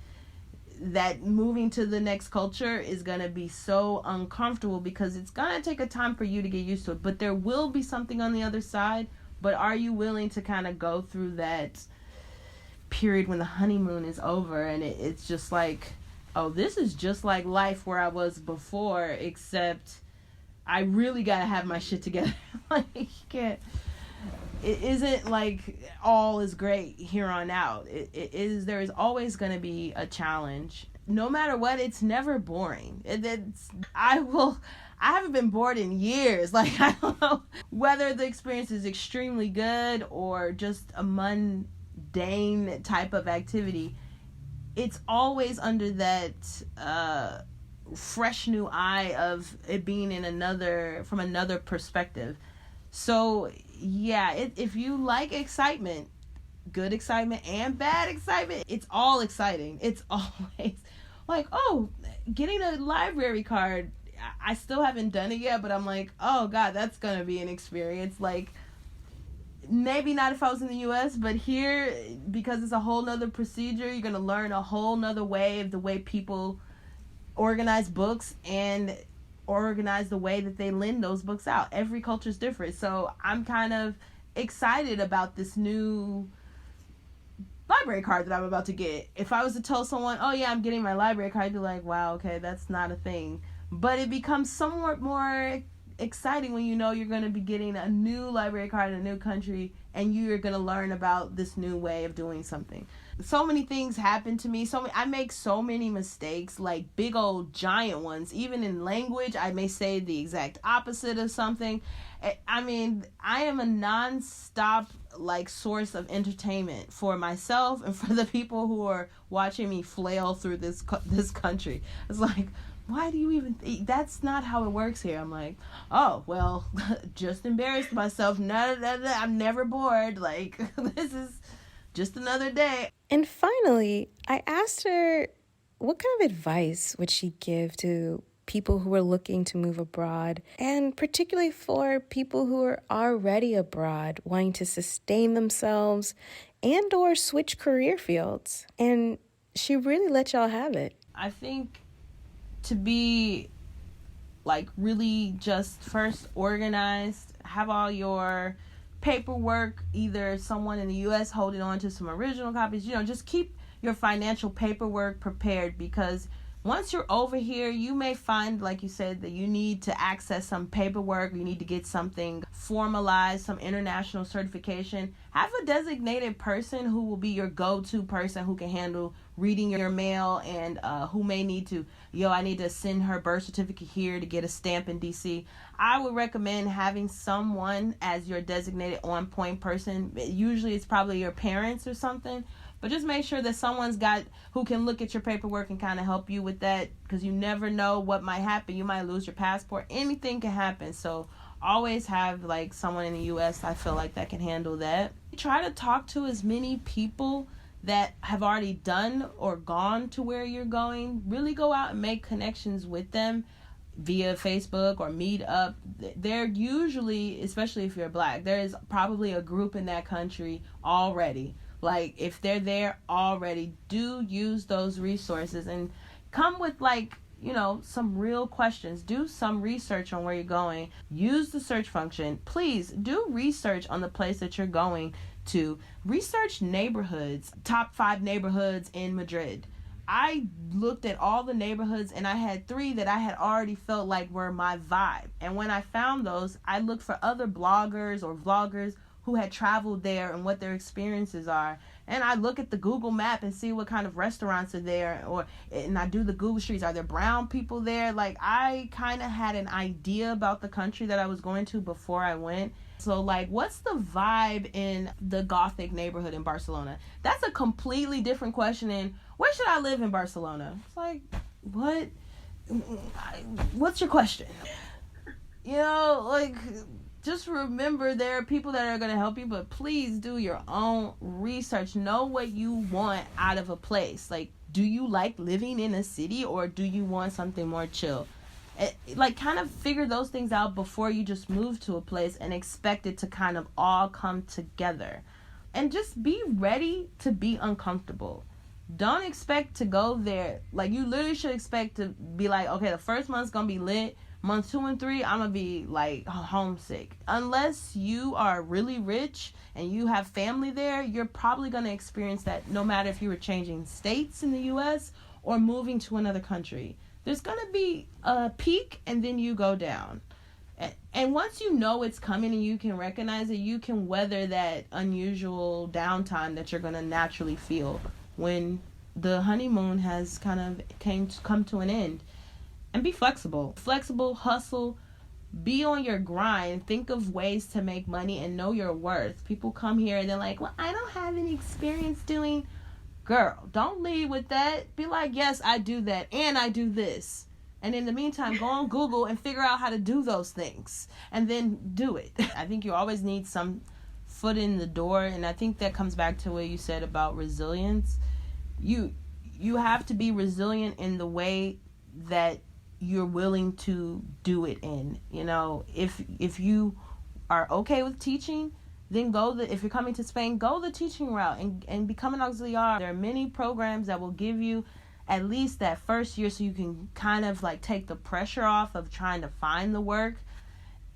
moving to the next culture is going to be so uncomfortable, because it's going to take a time for you to get used to it. But there will be something on the other side. But are you willing to kind of go through that period when the honeymoon is over and it's just like, oh, this is just like life where I was before, except I really got to have my shit together. Like, you can't, it isn't like all is great here on out. There is always going to be a challenge. No matter what, it's never boring. I haven't been bored in years. Like, I don't know whether the experience is extremely good or just a mundane type of activity. It's always under that fresh new eye of it being from another perspective. So yeah, if you like excitement, good excitement and bad excitement, it's all exciting. It's always like, oh, getting a library card. I still haven't done it yet, but I'm like, oh God, that's gonna be an experience. Like, maybe not if I was in the US, but here, because it's a whole nother procedure, you're gonna learn a whole nother way of the way people organize books and organize the way that they lend those books out. Every culture is different. So I'm kind of excited about this new library card that I'm about to get. If I was to tell someone, oh yeah, I'm getting my library card, I'd be like, wow, okay, that's not a thing. But it becomes somewhat more exciting when you know you're going to be getting a new library card in a new country, and you're going to learn about this new way of doing something. So many things happen to me. I make so many mistakes, like big old giant ones. Even in language, I may say the exact opposite of something. I mean, I am a non-stop like source of entertainment for myself and for the people who are watching me flail through this country. It's like, why do you even think? That's not how it works here. I'm like, oh, well, just embarrassed myself. No, I'm never bored. Like, this is just another day. And finally, I asked her what kind of advice would she give to people who are looking to move abroad, and particularly for people who are already abroad, wanting to sustain themselves and or switch career fields. And she really let y'all have it. I think to be like really just first organized, have all your paperwork, either someone in the US holding on to some original copies, just keep your financial paperwork prepared, because Once you're over here, you may find, like you said, that you need to access some paperwork. You need to get something formalized, some international certification. Have a designated person who will be your go-to person who can handle reading your mail, and who may need to, I need to send her birth certificate here to get a stamp in DC. I would recommend having someone as your designated on-point person. Usually it's probably your parents or something. But just make sure that someone's got who can look at your paperwork and kind of help you with that, because you never know what might happen. You might lose your passport. Anything can happen. So always have like someone in the U.S. I feel like that can handle that. Try to talk to as many people that have already done or gone to where you're going. Really go out and make connections with them via Facebook or Meetup. They're usually, especially if you're Black, there is probably a group in that country already. Like, if they're there already, do use those resources and come with, like, some real questions. Do some research on where you're going. Use the search function. Please do research on the place that you're going to. Research neighborhoods, top 5 neighborhoods in Madrid. I looked at all the neighborhoods, and I had 3 that I had already felt like were my vibe. And when I found those, I looked for other bloggers or vloggers who had traveled there and what their experiences are. And I look at the Google map and see what kind of restaurants are there, and I do the Google Streets. Are there brown people there? Like, I kind of had an idea about the country that I was going to before I went. So, like, what's the vibe in the Gothic neighborhood in Barcelona? That's a completely different question than, where should I live in Barcelona? It's like, what? What's your question? Just remember there are people that are going to help you, but please do your own research. Know what you want out of a place. Like, do you like living in a city, or do you want something more chill? Kind of figure those things out before you just move to a place and expect it to kind of all come together. And just be ready to be uncomfortable. Don't expect to go there. Like, you literally should expect to be like, okay, the first month's going to be lit. Month 2 and 3, I'm going to be, like, homesick. Unless you are really rich and you have family there, you're probably going to experience that no matter if you were changing states in the U.S. or moving to another country. There's going to be a peak, and then you go down. And once you know it's coming and you can recognize it, you can weather that unusual downtime that you're going to naturally feel when the honeymoon has kind of come to an end. And be flexible. Flexible, hustle, be on your grind, think of ways to make money, and know your worth. People come here and they're like, well, I don't have any experience doing. Girl, don't lead with that. Be like, yes, I do that, and I do this. And in the meantime, go on Google and figure out how to do those things, and then do it. I think you always need some foot in the door, and I think that comes back to what you said about resilience. You have to be resilient in the way that you're willing to do it in. If you are okay with teaching, then if you're coming to Spain, go the teaching route and become an auxiliar. There are many programs that will give you at least that first year, so you can kind of like take the pressure off of trying to find the work,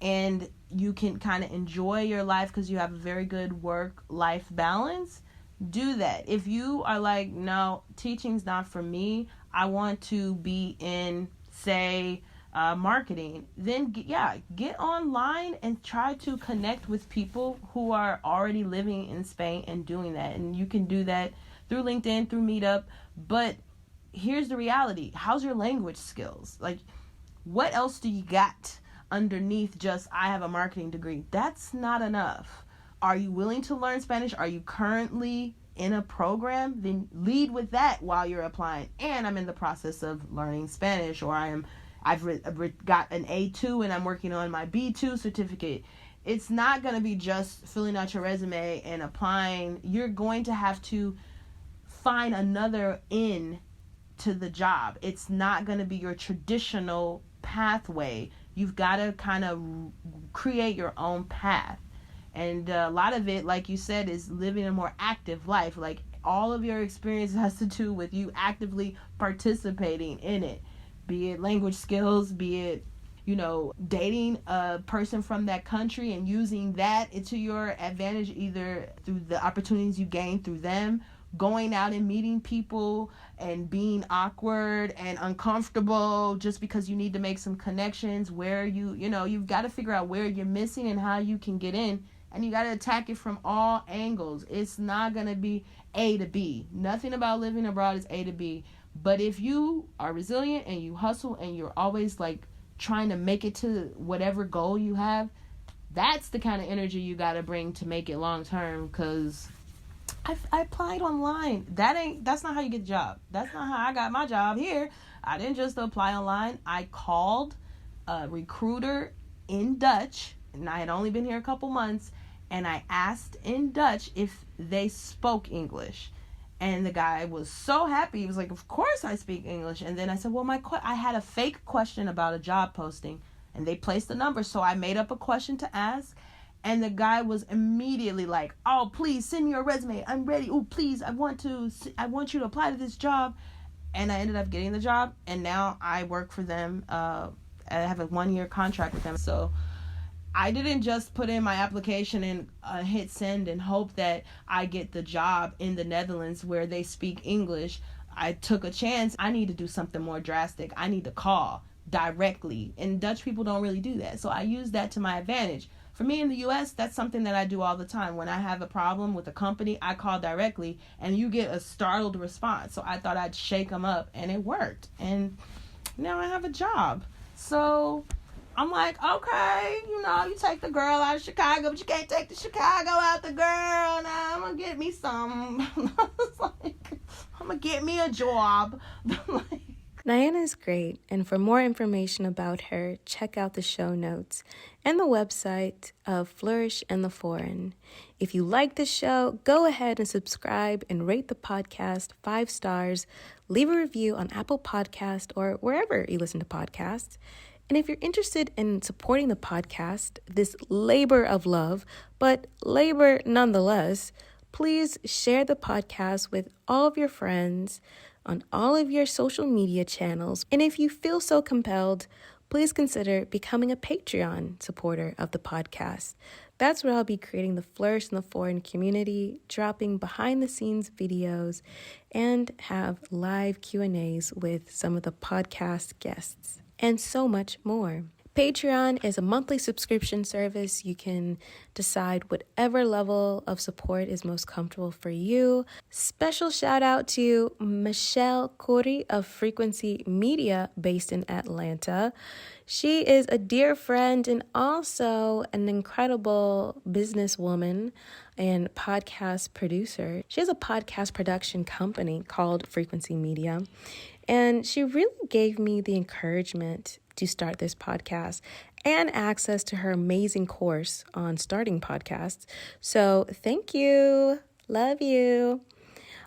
and you can kind of enjoy your life because you have a very good work-life balance. Do that. If you are like, no, teaching's not for me, I want to be in, say, marketing, then get online and try to connect with people who are already living in Spain and doing that. And you can do that through LinkedIn, through Meetup. But here's the reality. How's your language skills? Like, what else do you got underneath just, I have a marketing degree? That's not enough. Are you willing to learn Spanish? Are you currently in a program? Then lead with that while you're applying. And I'm in the process of learning Spanish, or I've got an A2 and I'm working on my B2 certificate. It's not going to be just filling out your resume and applying. You're going to have to find another in to the job. It's not going to be your traditional pathway. You've got to kind of create your own path. And a lot of it, like you said, is living a more active life. Like, all of your experience has to do with you actively participating in it. Be it language skills, be it, dating a person from that country and using that to your advantage, either through the opportunities you gain through them, going out and meeting people and being awkward and uncomfortable just because you need to make some connections where you've got to figure out where you're missing and how you can get in, and you got to attack it from all angles. It's not going to be A to B. Nothing about living abroad is A to B. But if you are resilient and you hustle and you're always like trying to make it to whatever goal you have, that's the kind of energy you got to bring to make it long term. Because I applied online. That's not how you get a job. That's not how I got my job here. I didn't just apply online. I called a recruiter in Dutch, and I had only been here a couple months, and I asked in Dutch if they spoke English. And the guy was so happy. He was like, of course I speak English. And then I said, well, I had a fake question about a job posting, and they placed the number. So I made up a question to ask. And the guy was immediately like, oh, please send me your resume. I'm ready. Oh, please, I want you to apply to this job. And I ended up getting the job. And now I work for them. I have a 1-year contract with them. So I didn't just put in my application and hit send and hope that I get the job in the Netherlands where they speak English. I took a chance. I need to do something more drastic. I need to call directly. And Dutch people don't really do that. So I use that to my advantage. For me in the U.S., that's something that I do all the time. When I have a problem with a company, I call directly, and you get a startled response. So I thought I'd shake them up, and it worked. And now I have a job. So I'm like, okay, you take the girl out of Chicago, but you can't take the Chicago out the girl. Now I'm going to get me some. I'm going to get me a job. Niana is great, and for more information about her, check out the show notes and the website of Flourish in the Foreign. If you like this show, go ahead and subscribe and rate the podcast 5 stars. Leave a review on Apple Podcast or wherever you listen to podcasts. And if you're interested in supporting the podcast, this labor of love, but labor nonetheless, please share the podcast with all of your friends on all of your social media channels. And if you feel so compelled, please consider becoming a Patreon supporter of the podcast. That's where I'll be creating the Flourish in the Foreign community, dropping behind-the-scenes videos, and have live Q&As with some of the podcast guests, and so much more. Patreon is a monthly subscription service. You can decide whatever level of support is most comfortable for you. Special shout out to Michelle Corey of Frequency Media based in Atlanta. She is a dear friend and also an incredible businesswoman and podcast producer. She has a podcast production company called Frequency Media. And she really gave me the encouragement to start this podcast and access to her amazing course on starting podcasts. So thank you. Love you.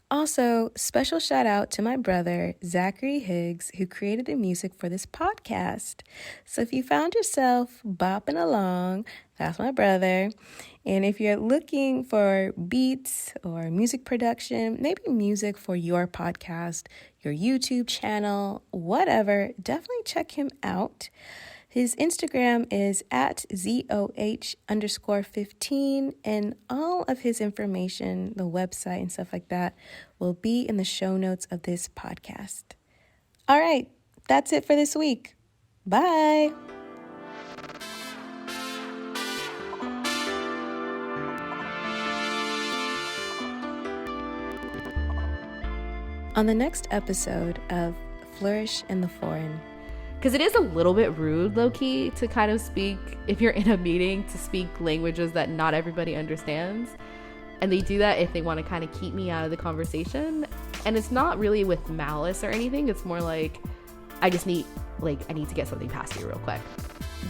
Also, special shout out to my brother, Zachary Higgs, who created the music for this podcast. So if you found yourself bopping along, that's my brother. And if you're looking for beats or music production, maybe music for your podcast, your YouTube channel, whatever, definitely check him out. His Instagram is at ZOH_15, and all of his information, the website and stuff like that, will be in the show notes of this podcast. All right, that's it for this week. Bye. On the next episode of Flourish in the Foreign. Because it is a little bit rude, low-key, to kind of speak, if you're in a meeting, to speak languages that not everybody understands. And they do that if they want to kind of keep me out of the conversation. And it's not really with malice or anything. It's more like, I need to get something past you real quick.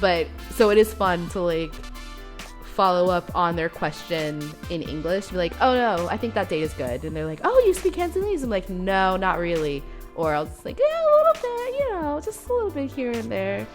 But, so it is fun to, follow up on their question in English. Be like, oh, no, I think that date is good. And they're like, oh, you speak Cantonese? I'm like, no, not really. Or I'll just yeah, a little bit, just a little bit here and there.